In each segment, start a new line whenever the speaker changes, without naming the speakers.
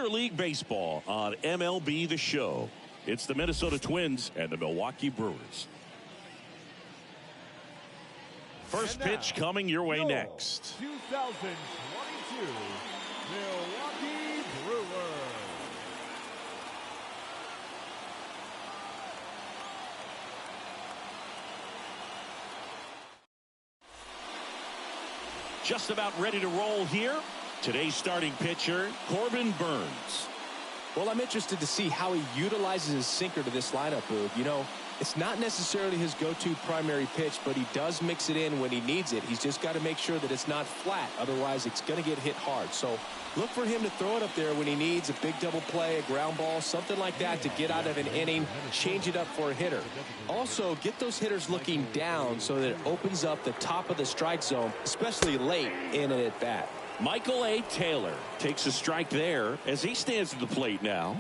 Minor League Baseball on MLB The Show. It's the Minnesota Twins and the Milwaukee Brewers. First pitch coming your way next.
2022 Milwaukee Brewers.
Just about ready to roll here. Today's starting pitcher, Corbin Burnes.
Well, I'm interested to see how he utilizes his sinker to this lineup, Boog. You know, it's not necessarily his go-to primary pitch, but he does mix it in when he needs it. He's just got to make sure that it's not flat. Otherwise, it's going to get hit hard. So look for him to throw it up there when he needs a big double play, a ground ball, something like that to get out of an inning, change it up for a hitter. Also, get those hitters looking down so that it opens up the top of the strike zone, especially late in an at-bat.
Michael A. Taylor takes a strike there as he stands at the plate now.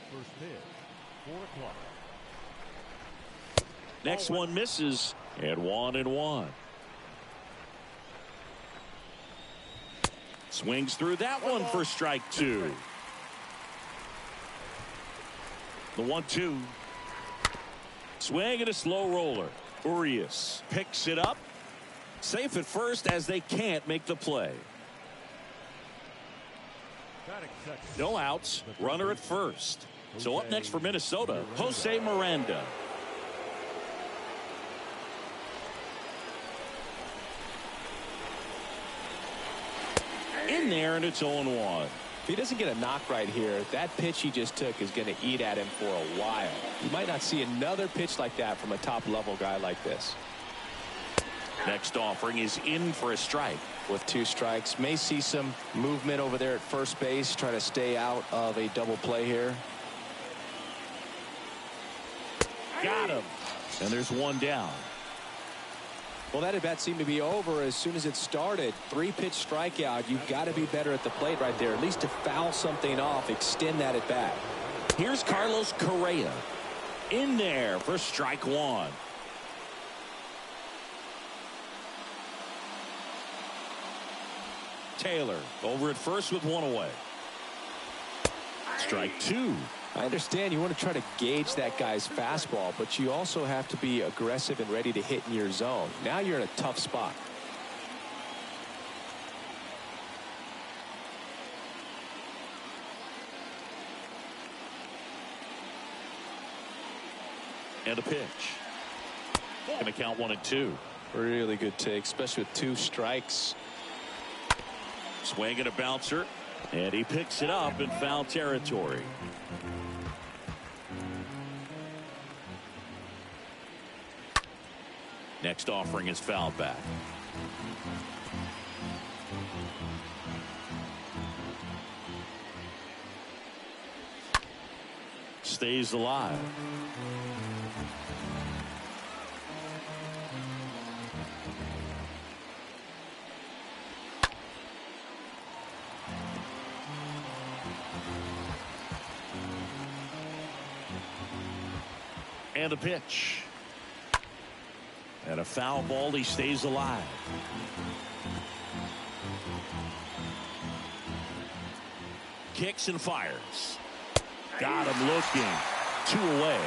First pitch, 4 o'clock.
Next one misses, and 1-1. Swings through that one for strike 2. The 1-2. Swing and a slow roller. Urias picks it up. Safe at first as they can't make the play. No outs. Runner at first. So up next for Minnesota, Jose Miranda. In there, and it's 0-1.
If he doesn't get a knock right here, that pitch he just took is going to eat at him for a while. You might not see another pitch like that from a top-level guy like this.
Next offering is in for a strike.
With 2 strikes, may see some movement over there at first base, trying to stay out of a double play here.
Got him. And there's 1 down.
Well, that at-bat seemed to be over as soon as it started. 3-pitch strikeout. You've got to be better at the plate right there, at least to foul something off, extend that at-bat.
Here's Carlos Correa. In there for strike 1. Taylor over at first with 1 away. Strike 2.
I understand you want to try to gauge that guy's fastball, but you also have to be aggressive and ready to hit in your zone. Now you're in a tough spot.
And a pitch. Going to count 1-2.
Really good take, especially with 2 strikes.
Swing and a bouncer, and he picks it up in foul territory. Next offering is fouled back. Stays alive. And a pitch. And a foul ball. He stays alive. Kicks and fires. Got him looking. 2 away.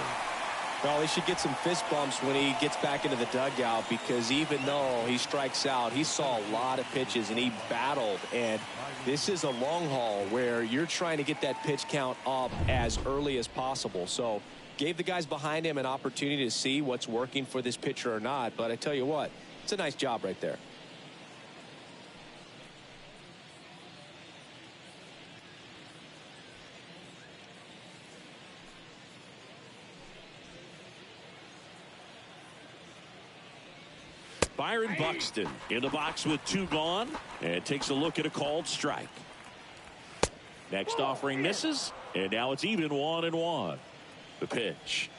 Well, he should get some fist bumps when he gets back into the dugout, because even though he strikes out, he saw a lot of pitches and he battled. And this is a long haul where you're trying to get that pitch count up as early as possible. So gave the guys behind him an opportunity to see what's working for this pitcher or not. But I tell you what, it's a nice job right there.
Byron Buxton in the box with 2 gone, and takes a look at a called strike. Next offering misses, and now it's even 1-1. The pitch.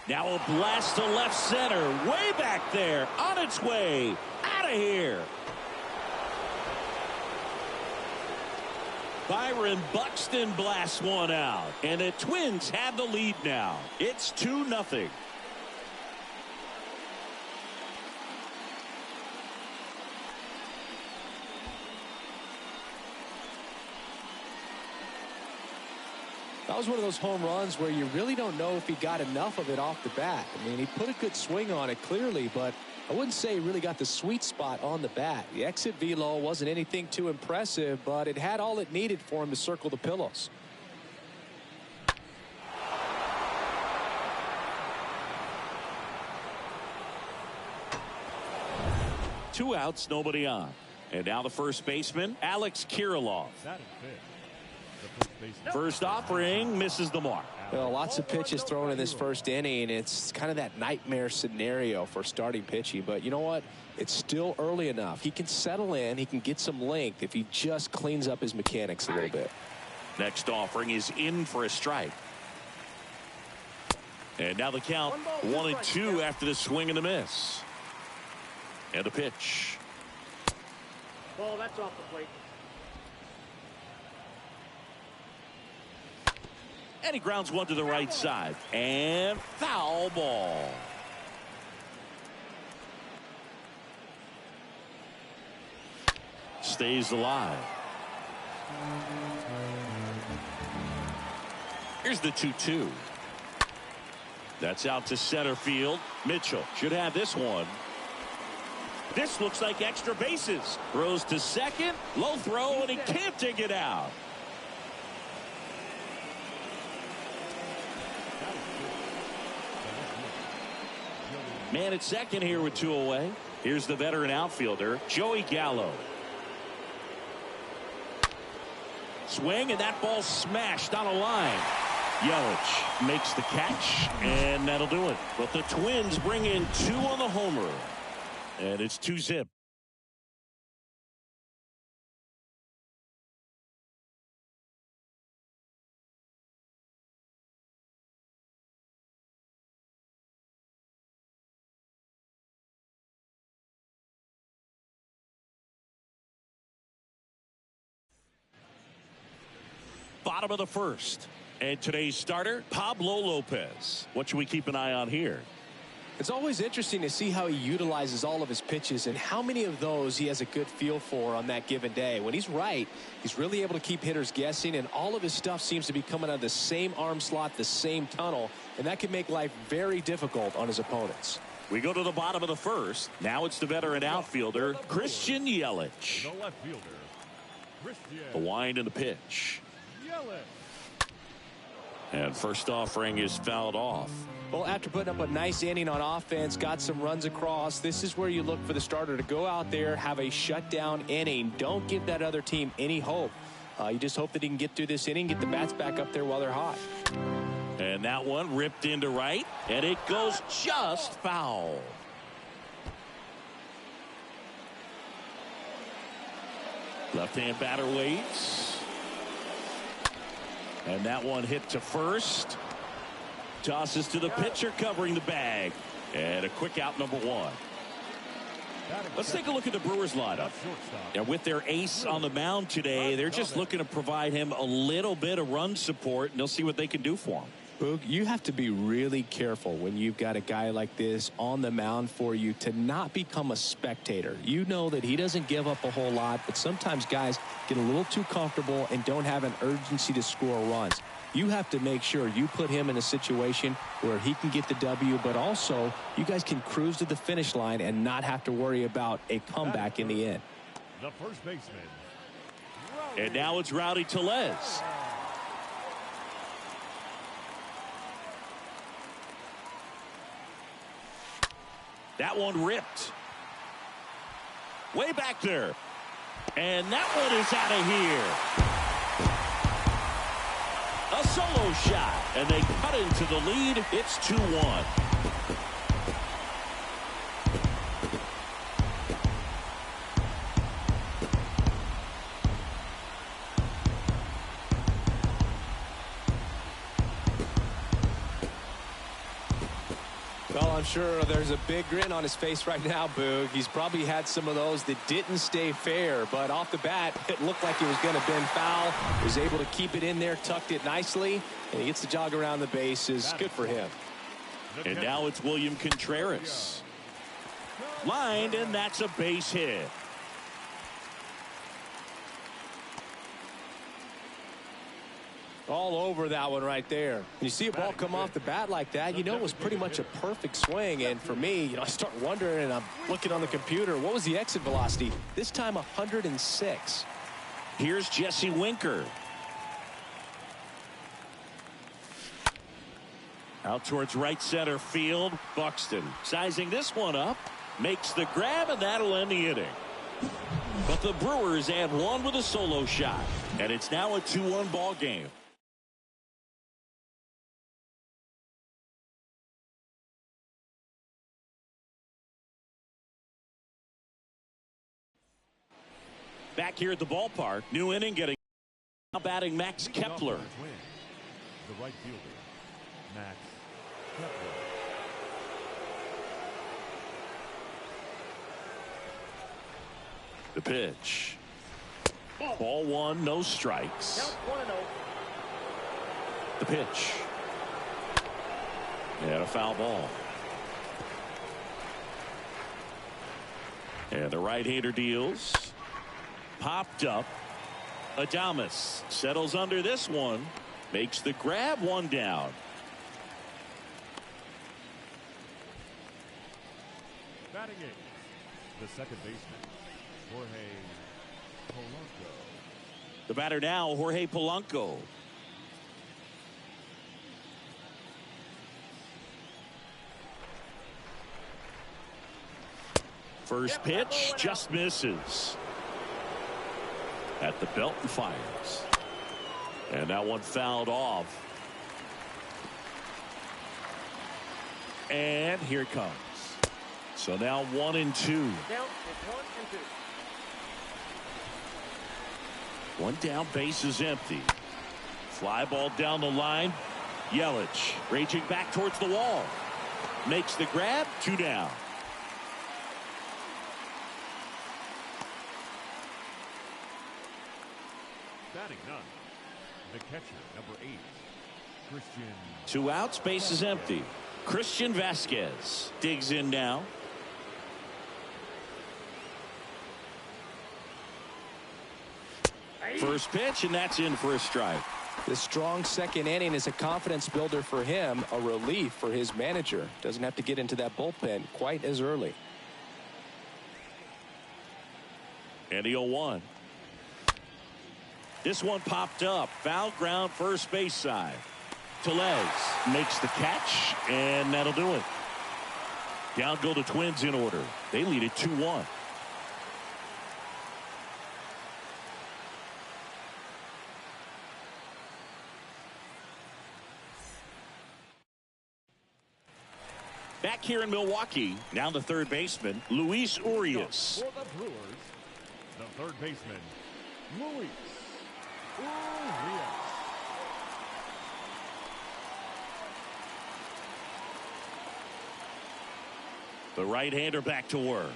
Now a blast to left center, way back there, on its way, out of here. Byron Buxton blasts one out, and the Twins have the lead now. It's 2-0.
That was one of those home runs where you really don't know if he got enough of it off the bat. I mean, he put a good swing on it clearly, but I wouldn't say he really got the sweet spot on the bat. The exit velo wasn't anything too impressive, but it had all it needed for him to circle the pillows.
Two outs, nobody on. And now the first baseman, Alex Kirilloff. First offering misses the mark.
Well, lots of pitches thrown in this first inning. It's kind of that nightmare scenario for starting pitching. But you know what? It's still early enough. He can settle in. He can get some length if he just cleans up his mechanics a little bit.
Next offering is in for a strike. And now the count 1-2 after the swing and a miss. And a pitch.
Ball, that's off the plate.
And he grounds one to the right side. And foul ball. Stays alive. Here's the 2-2. That's out to center field. Mitchell should have this one. This looks like extra bases. Throws to second. Low throw, and he can't dig it out. Man at second here with two away. Here's the veteran outfielder, Joey Gallo. Swing, and that ball smashed on a line. Yelich makes the catch, and that'll do it. But the Twins bring in two on the homer. And it's 2-zip. Bottom of the first. And today's starter, Pablo Lopez. What should we keep an eye on here?
It's always interesting to see how he utilizes all of his pitches and how many of those he has a good feel for on that given day. When he's right, he's really able to keep hitters guessing, and all of his stuff seems to be coming out of the same arm slot, the same tunnel, and that can make life very difficult on his opponents.
We go to the bottom of the first. Now it's the veteran outfielder, Christian Yelich.
The left fielder, Christian
The wind and the pitch.
Yelich.
And first offering is fouled off.
Well, after putting up a nice inning on offense, got some runs across, this is where you look for the starter to go out there, have a shutdown inning. Don't give that other team any hope. You just hope that he can get through this inning, get the bats back up there while they're hot.
And that one ripped into right, and it goes just foul. Left-hand batter waits. And that one hit to first. Tosses to the pitcher covering the bag. And a quick out, number one. Let's take a look at the Brewers lineup. And with their ace on the mound today, they're just looking to provide him a little bit of run support, and they'll see what they can do for him.
Boog, you have to be really careful when you've got a guy like this on the mound for you to not become a spectator. You know that he doesn't give up a whole lot, but sometimes guys get a little too comfortable and don't have an urgency to score runs. You have to make sure you put him in a situation where he can get the W, but also you guys can cruise to the finish line and not have to worry about a comeback in the end.
The first baseman.
And now it's Rowdy Tellez. That one ripped. Way back there. And that one is out of here. A solo shot. And they cut into the lead. It's 2-1.
Well, I'm sure there's a big grin on his face right now, Boog. He's probably had some of those that didn't stay fair, but off the bat, it looked like it was going to bend foul. He was able to keep it in there, tucked it nicely, and he gets the jog around the bases. Good for him.
And now it's William Contreras. Lined, and that's a base hit. .
All over that one right there. When you see a ball come off the bat like that, you know it was pretty much a perfect swing. And for me, I start wondering, and I'm looking on the computer, what was the exit velocity? This time 106.
Here's Jesse Winker. Out towards right center field. Buxton sizing this one up. Makes the grab, and that'll end the inning. But the Brewers add one with a solo shot. And it's now a 2-1 ball game. Back here at the ballpark, new inning getting now batting Max Kepler.
The right fielder, Max Kepler.
The pitch. Ball one, no strikes. The pitch. And a foul ball. And the right-hander deals. Popped up. Adames settles under this one. Makes the grab, one down.
Batting eighth, the second baseman, Jorge Polanco.
The batter now, Jorge Polanco. First pitch just misses. At the belt and fires. And that one fouled off. And here it comes. So now 1-2. One down, base is empty. Fly ball down the line. Yelich raging back towards the wall. Makes the grab, 2 down.
Batting none, the catcher, number 8, Christian.
2 outs, base is empty. Christian Vasquez digs in now. First pitch, and that's in for a strike.
The strong second inning is a confidence builder for him, a relief for his manager. Doesn't have to get into that bullpen quite as early.
And the 0-1. This one popped up. Foul ground, first base side. Tellez makes the catch, and that'll do it. Down go the Twins in order. They lead it 2-1. Back here in Milwaukee, now the third baseman, Luis Urias.
For the Brewers, the third baseman, Luis Urias.
The right-hander back to work.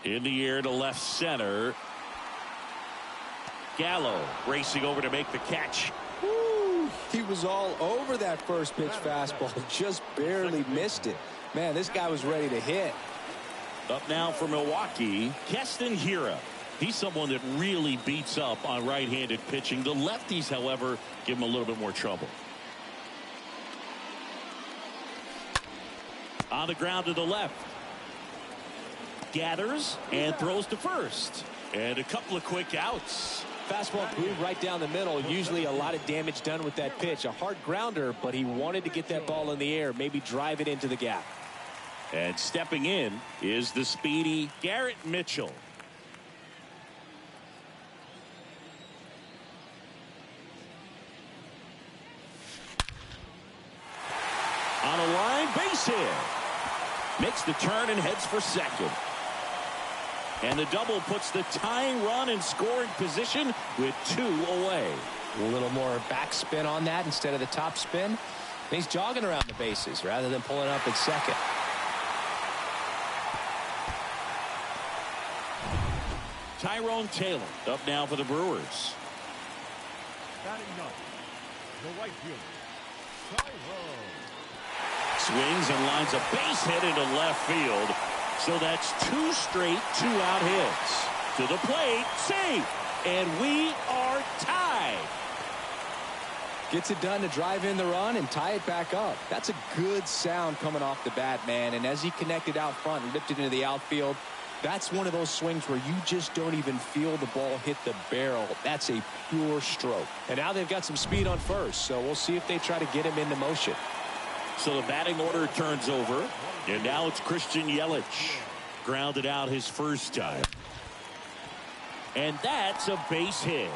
In the air to left center. Gallo racing over to make the catch.
Woo, he was all over that first pitch fastball. Just barely missed it. Man, this guy was ready to hit.
Up now for Milwaukee, Keston Hiura. He's someone that really beats up on right-handed pitching. The lefties, however, give him a little bit more trouble. On the ground to the left. Gathers and throws to first. And a couple of quick outs.
Fastball groove right down the middle. Usually a lot of damage done with that pitch. A hard grounder, but he wanted to get that ball in the air, maybe drive it into the gap.
And stepping in is the speedy Garrett Mitchell. On a line, base hit. Makes the turn and heads for second. And the double puts the tying run in scoring position with 2 away.
A little more backspin on that instead of the top spin. And he's jogging around the bases rather than pulling up at second.
Tyrone Taylor up now for the Brewers.
Batting ninth, the right fielder, Tyrone.
Swings and lines a base hit into left field. So that's 2 straight 2-out hits. To the plate, safe. And we are tied.
Gets it done to drive in the run and tie it back up. That's a good sound coming off the bat, man. And as he connected out front and ripped it into the outfield, that's one of those swings where you just don't even feel the ball hit the barrel. That's a pure stroke. And now they've got some speed on first, so we'll see if they try to get him into motion.
So the batting order turns over, and now it's Christian Yelich. Grounded out his first time. And that's a base hit.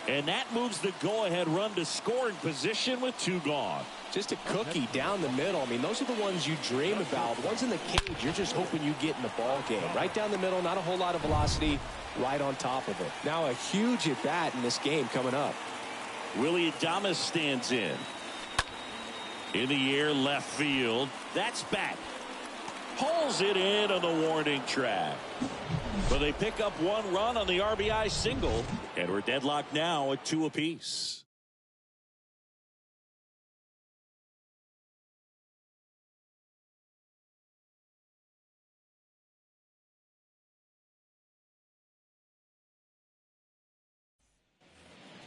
And that moves the go-ahead run to scoring position with 2 gone.
Just a cookie down the middle. I mean, those are the ones you dream about. Ones in the cage, you're just hoping you get in the ball game. Right down the middle, not a whole lot of velocity, right on top of it. Now a huge at-bat in this game coming up.
Willie Adames stands in. In the air, left field. That's back. Pulls it in on the warning track. But they pick up 1 run on the RBI single, and we're deadlocked now at 2 apiece.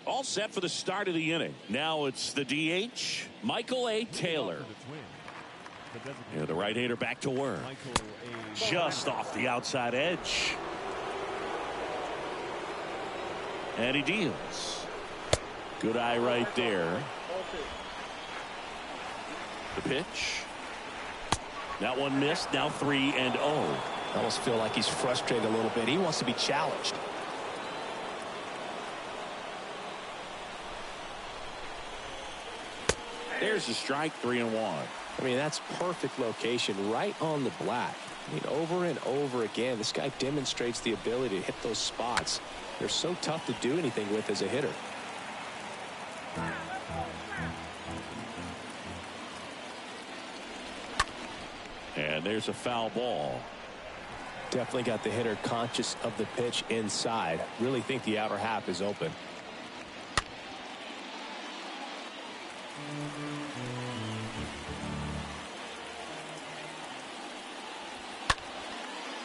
All set for the start of the inning. Now it's the DH, Michael A. Taylor. And the right-hander back to work. Just off the outside edge. And he deals. Good eye right there. The pitch. That one missed. Now 3-0.
I almost feel like he's frustrated a little bit. He wants to be challenged.
There's the strike, 3-1.
I mean, that's perfect location right on the black. I mean, over and over again, this guy demonstrates the ability to hit those spots. They're so tough to do anything with as a hitter.
And there's a foul ball.
Definitely got the hitter conscious of the pitch inside. Really think the outer half is open.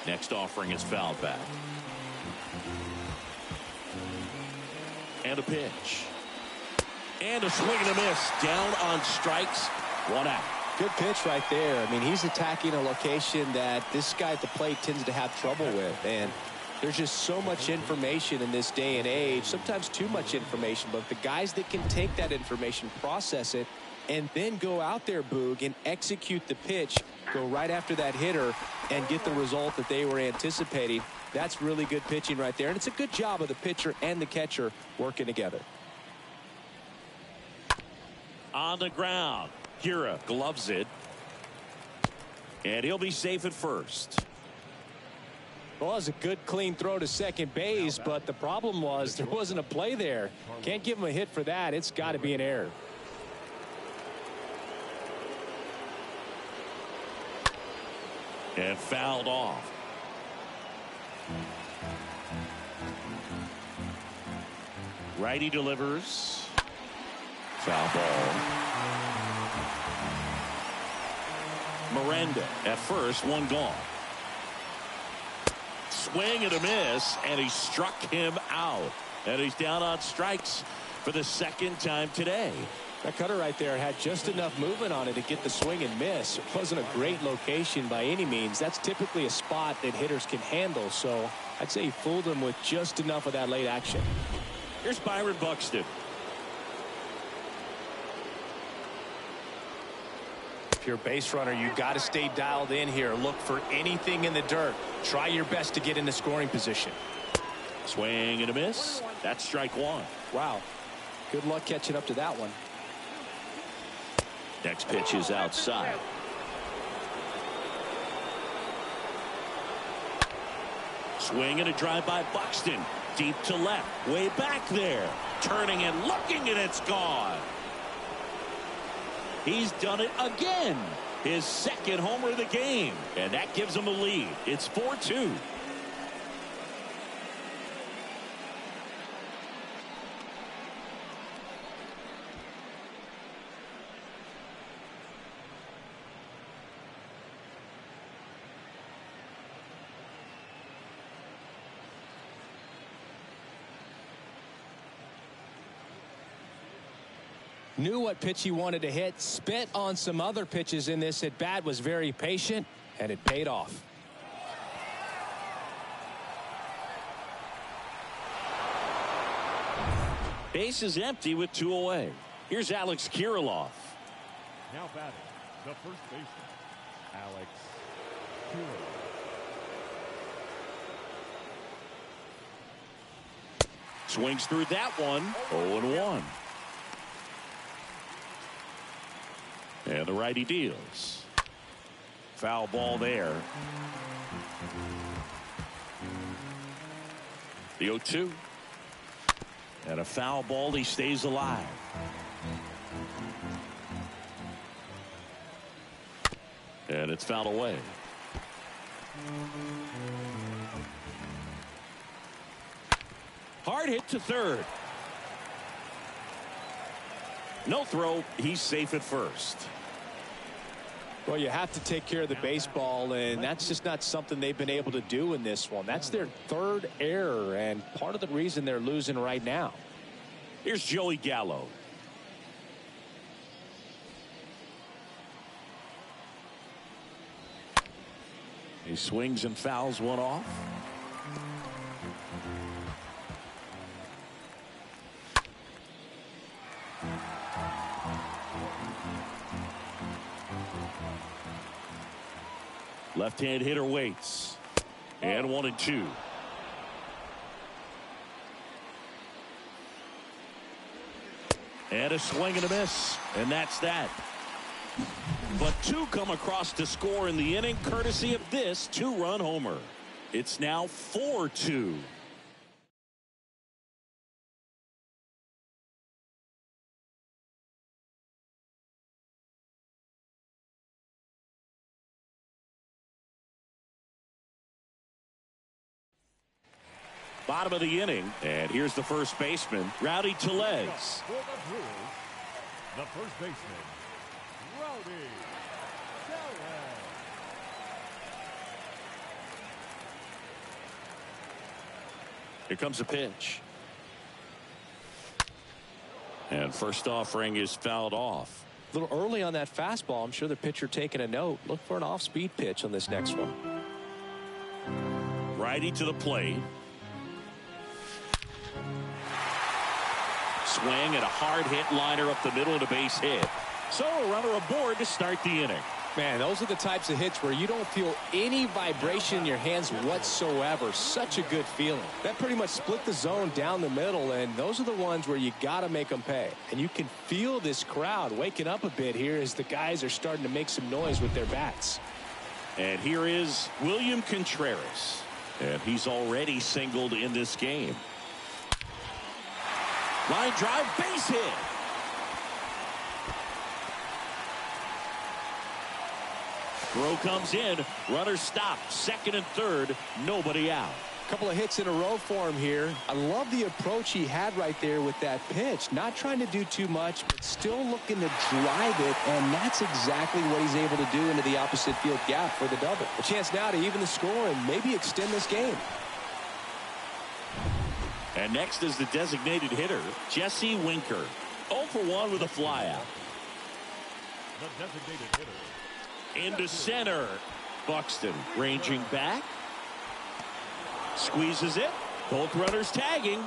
Next offering is fouled back. And a pitch. And a swing and a miss. Down on strikes. 1 out.
Good pitch right there. I mean, he's attacking a location that this guy at the plate tends to have trouble with. And there's just so much information in this day and age. Sometimes too much information. But the guys that can take that information, process it, and then go out there, Boog, and execute the pitch, go right after that hitter, and get the result that they were anticipating. That's really good pitching right there. And it's a good job of the pitcher and the catcher working together.
On the ground. Hira gloves it. And he'll be safe at first.
Well, it was a good clean throw to second base, but the problem was there wasn't a play there. Can't give him a hit for that. It's got to be an error.
And fouled off. Righty delivers. Foul ball. Miranda at first, 1 gone. Swing and a miss, and he struck him out. And he's down on strikes for the 2nd time today.
That cutter right there had just enough movement on it to get the swing and miss. It wasn't a great location by any means. That's typically a spot that hitters can handle. So I'd say he fooled him with just enough of that late action.
Here's Byron Buxton.
If you're a base runner, you got to stay dialed in here. Look for anything in the dirt. Try your best to get into scoring position.
Swing and a miss. That's strike 1.
Wow. Good luck catching up to that one.
Next pitch is outside. Swing and a drive by Buxton. Deep to left. Way back there. Turning and looking, and it's gone. He's done it again. His 2nd homer of the game. And that gives him a lead. It's 4-2.
Knew what pitch he wanted to hit. Spit on some other pitches in this at bat. Was very patient, and it paid off.
Base is empty with 2 away. Here's Alex Kirilloff.
Now batting, the first baseman, Alex Kirilloff.
Swings through that one. 0-1. And the righty deals. Foul ball there. The 0-2. And a foul ball. He stays alive. And it's fouled away. Hard hit to third. No throw. He's safe at first.
Well, you have to take care of the baseball, and that's just not something they've been able to do in this one. That's their 3rd error, and part of the reason they're losing right now.
Here's Joey Gallo. He swings and fouls one off. Left-hand hitter waits. And 1-2. And a swing and a miss. And that's that. But 2 come across to score in the inning, courtesy of this 2-run homer. It's now 4-2. Bottom of the inning, and here's the first baseman, Rowdy Tellez.
For the Brewers, the first baseman, Rowdy Tellez.
Here comes a pitch. And first offering is fouled off.
A little early on that fastball. I'm sure the pitcher taking a note. Look for an off-speed pitch on this next one.
Righty to the plate. Swing and a hard hit liner up the middle and a base hit. So a runner aboard to start the inning.
Man, those are the types of hits where you don't feel any vibration in your hands whatsoever. Such a good feeling. That pretty much split the zone down the middle, and those are the ones where you got to make them pay. And you can feel this crowd waking up a bit here as the guys are starting to make some noise with their bats.
And here is William Contreras. And he's already singled in this game. Line drive, base hit. Throw comes in. Runner stopped. Second and third. Nobody out.
A couple of hits in a row for him here. I love the approach he had right there with that pitch. Not trying to do too much, but still looking to drive it, and that's exactly what he's able to do into the opposite field gap for the double. A chance now to even the score and maybe extend this game.
And next is the designated hitter, Jesse Winker. 0 for 1 with a flyout.
The designated hitter.
Into center. Buxton ranging back. Squeezes it. Both runners tagging.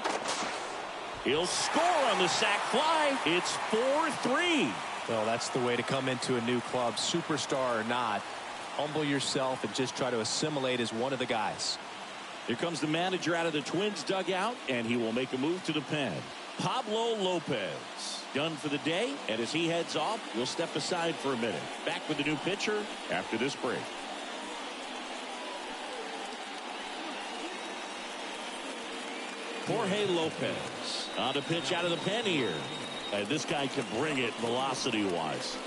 He'll score on the sac fly. It's 4-3.
Well, that's the way to come into a new club, superstar or not. Humble yourself and just try to assimilate as one of the guys.
Here comes the manager out of the Twins dugout, and he will make a move to the pen. Pablo Lopez done for the day, and as he heads off, we'll step aside for a minute. Back with the new pitcher after this break. Jorge Lopez on the pitch out of the pen here. And this guy can bring it velocity-wise.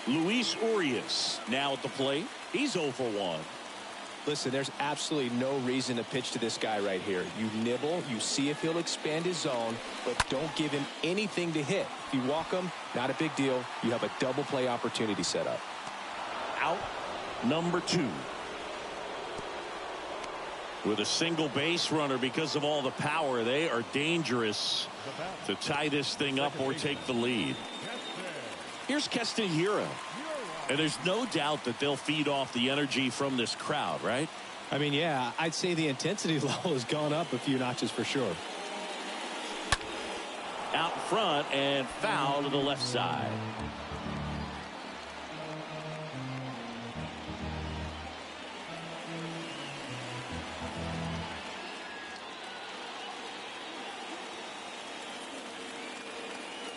Luis Urias now at the plate. He's 0 for 1.
Listen, there's absolutely no reason to pitch to this guy right here. You nibble, you see if he'll expand his zone, but don't give him anything to hit. If you walk him, not a big deal. You have a double play opportunity set up.
Out. number 2. With a single base runner, because of all the power, they are dangerous to tie this thing up or take the lead. Here's Castellera. And there's no doubt that they'll feed off the energy from this crowd, right?
I mean, yeah, I'd say the intensity level has gone up a few notches for sure.
Out in front and foul to the left side.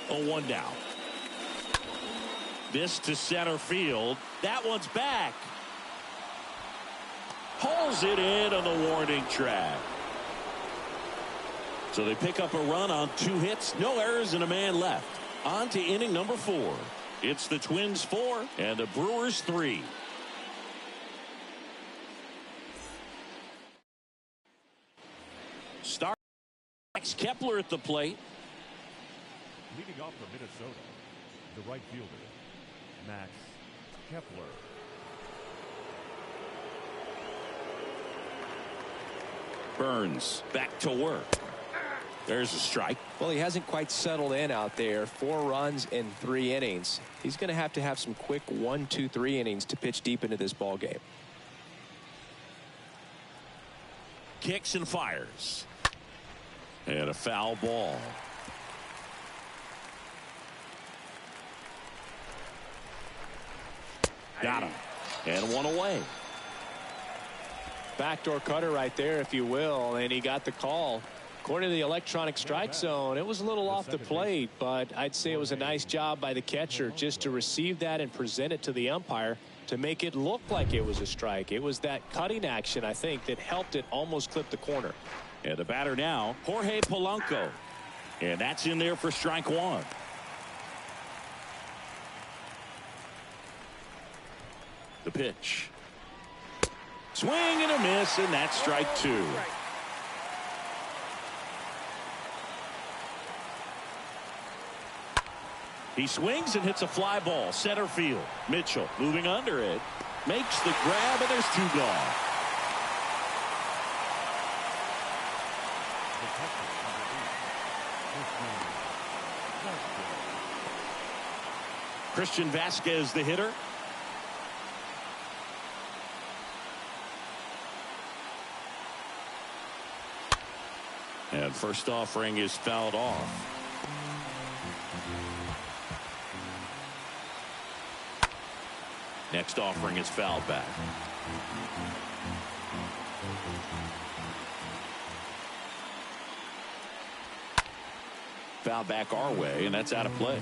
Oh, 1 down. This to center field. That one's back. Pulls it in on the warning track. So they pick up a run on 2 hits, no errors, and a man left. On to inning number 4. It's the Twins 4 and the Brewers 3. Start Max Kepler at the plate.
Leading off for Minnesota, the right fielder, Max Kepler.
Burns back to work. There's a strike.
Well, he hasn't quite settled in out there. 4 runs in 3 innings. He's going to have some quick 1, 2, 3 innings to pitch deep into this ball game.
Kicks and fires. And a foul ball. Got him. And 1 away.
Backdoor cutter right there, if you will, and he got the call. According to the electronic strike zone, it was a little off the plate, but I'd say it was a nice job by the catcher just to receive that and present it to the umpire to make it look like it was a strike. It was that cutting action, I think, that helped it almost clip the corner.
And the batter now, Jorge Polanco. And that's in there for strike 1. The pitch. Swing and a miss, and that's strike 2. He swings and hits a fly ball, center field. Mitchell moving under it, makes the grab, and there's 2 gone. Christian Vasquez, the hitter. And first offering is fouled off. Next offering is fouled back. Foul back our way, and that's out of play.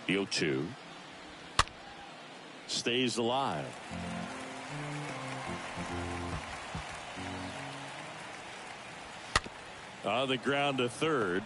The 0-2 stays alive. On the ground to third.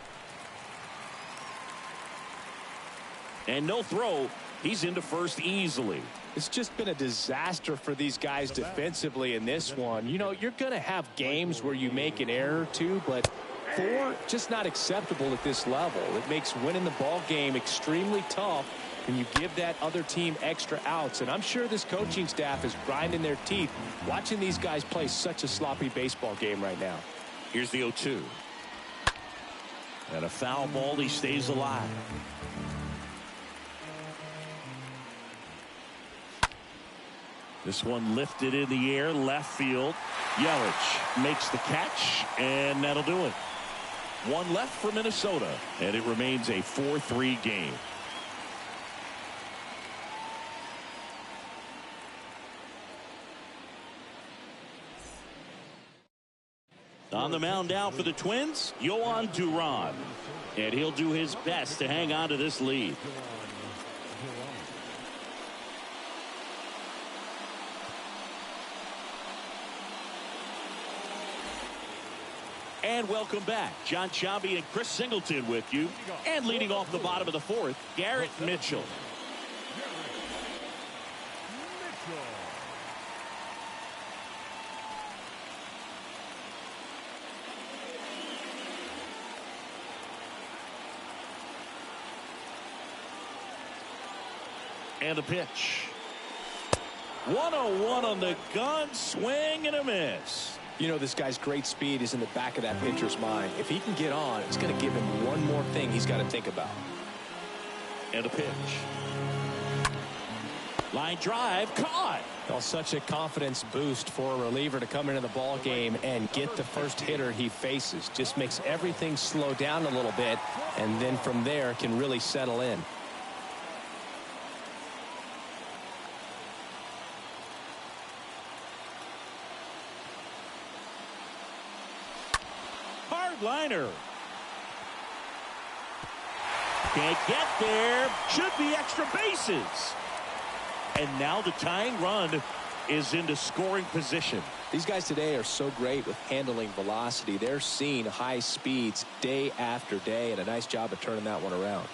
And no throw. He's into first easily.
It's just been a disaster for these guys defensively in this one. You know, you're going to have games where you make an error or 2, but 4, just not acceptable at this level. It makes winning the ball game extremely tough when you give that other team extra outs. And I'm sure this coaching staff is grinding their teeth watching these guys play such a sloppy baseball game right now.
Here's the 0-2. And a foul ball. He stays alive. This one lifted in the air, left field. Yelich makes the catch, and that'll do it. 1 left for Minnesota, and it remains a 4-3 game. On the mound now for the Twins, Yohan Duran. And he'll do his best to hang on to this lead. And welcome back. John Chambi and Chris Singleton with you. And leading off the bottom of the 4th, Garrett Mitchell. And a pitch. 101 on the gun, swing and a miss.
You know, this guy's great speed is in the back of that pitcher's mind. If he can get on, it's going to give him one more thing he's got to think about.
And a pitch. Line drive, caught.
Well, such a confidence boost for a reliever to come into the ball game and get the first hitter he faces. Just makes everything slow down a little bit, and then from there can really settle in.
Liner. Can't get there. Should be extra bases. And now the tying run is into scoring position.
These guys today are so great with handling velocity. They're seeing high speeds day after day, and a nice job of turning that one around.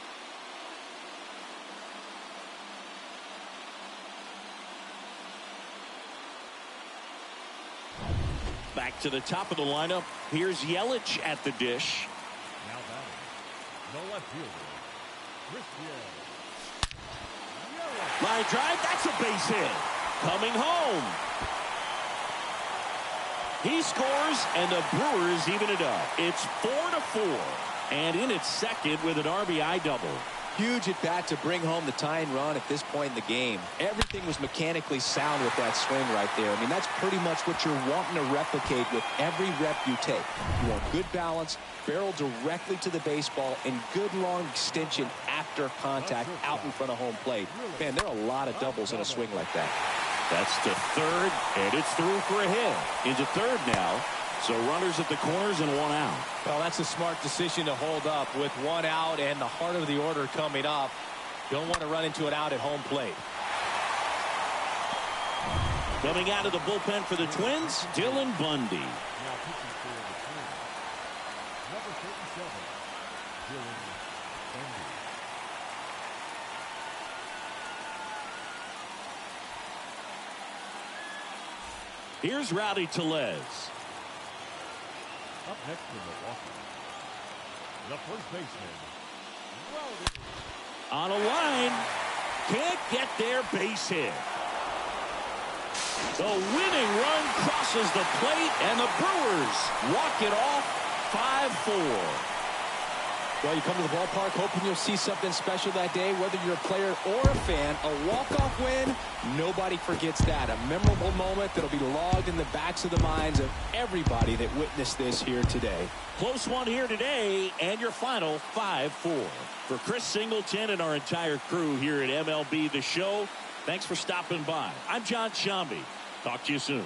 Back to the top of the lineup. Here's Yelich at the dish.
Now batting, the left fielder,
Line drive, that's a base hit. Coming home. He scores, and the Brewers even it up. It's 4-4. And in its second with an RBI double.
Huge at bat to bring home the tying run at this point in the game. Everything was mechanically sound with that swing right there. I mean, that's pretty much what you're wanting to replicate with every rep you take. You want good balance, barrel directly to the baseball, and good long extension after contact out in front of home plate. Man, there are a lot of doubles in a swing like that.
That's to third, and it's through for a hit. Into third now. So runners at the corners and one out.
Well, that's a smart decision to hold up with one out and the heart of the order coming up. Don't want to run into an out at home plate.
Coming out of the bullpen for the Twins, Dylan Bundy.
Now pitching for the Twins, number 37, Dylan Bundy.
Here's Rowdy Tellez.
Up next for Milwaukee, the first baseman, Rowdy.
On a line, can't get there, base hit. The winning run crosses the plate, and the Brewers walk it off 5-4.
Well, you come to the ballpark hoping you'll see something special that day, whether you're a player or a fan. A walk-off win, nobody forgets that. A memorable moment that'll be logged in the backs of the minds of everybody that witnessed this here today.
Close one here today, and your final 5-4. For Chris Singleton and our entire crew here at MLB The Show, thanks for stopping by. I'm John Shambi. Talk to you soon.